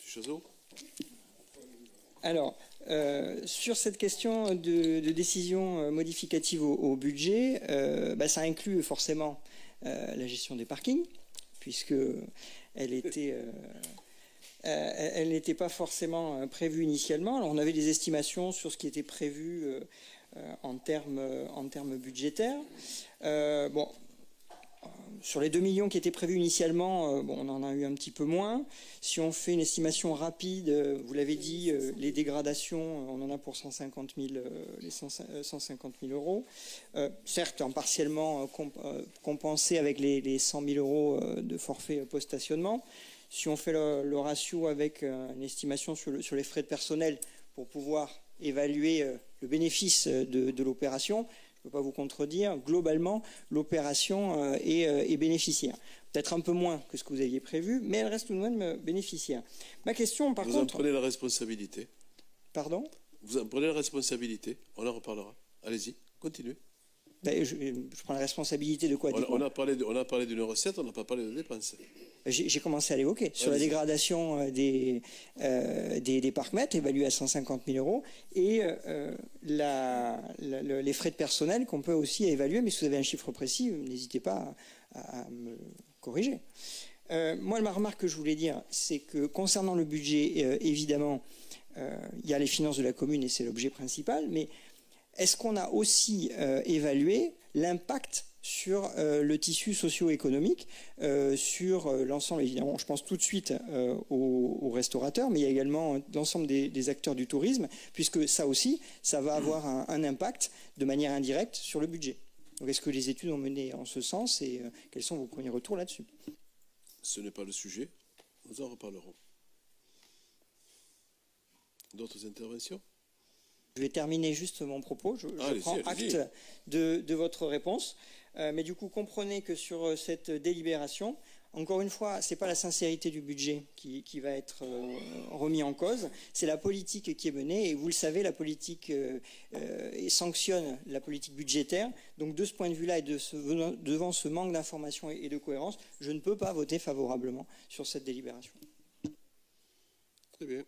Chazot. Alors, sur cette question de décision modificative au budget, ça inclut forcément la gestion des parkings, puisque elle n'était pas forcément prévue initialement. Alors, on avait des estimations sur ce qui était prévu en termes budgétaires. Sur les 2 millions qui étaient prévus initialement, on en a eu un petit peu moins. Si on fait une estimation rapide, vous l'avez dit, les dégradations, on en a pour 150 000 euros. Certes, partiellement compensé avec les 100 000 euros de forfait post-stationnement. Si on fait le ratio avec une estimation sur les frais de personnel pour pouvoir évaluer le bénéfice de l'opération, je ne peux pas vous contredire, globalement, l'opération est bénéficiaire. Peut-être un peu moins que ce que vous aviez prévu, mais elle reste tout de même bénéficiaire. Ma question, par contre... Vous en prenez la responsabilité. Pardon? Vous en prenez la responsabilité, on en reparlera. Allez-y, continuez. Je prends la responsabilité de quoi? On a parlé d'une recette, on n'a pas parlé de dépenses. J'ai commencé à l'évoquer. Sur la dégradation des parcs-mètres, évalués à 150 000 euros, et les frais de personnel qu'on peut aussi évaluer, mais si vous avez un chiffre précis, n'hésitez pas à me corriger. Moi, ma remarque que je voulais dire, c'est que concernant le budget, évidemment, il y a les finances de la commune et c'est l'objet principal, mais est-ce qu'on a aussi évalué l'impact sur le tissu socio-économique, sur l'ensemble, évidemment, je pense tout de suite aux restaurateurs, mais il y a également l'ensemble des acteurs du tourisme, puisque ça aussi, ça va avoir un impact de manière indirecte sur le budget. Donc est-ce que les études ont mené en ce sens et quels sont vos premiers retours là-dessus? Ce n'est pas le sujet, nous en reparlerons. D'autres interventions? Je vais terminer juste mon propos. Je prends acte allez-y. de votre réponse. Mais du coup, comprenez que sur cette délibération, encore une fois, ce n'est pas la sincérité du budget qui va être remis en cause, c'est la politique qui est menée. Et vous le savez, la politique sanctionne la politique budgétaire. Donc de ce point de vue-là et devant ce manque d'information et de cohérence, je ne peux pas voter favorablement sur cette délibération. Très bien.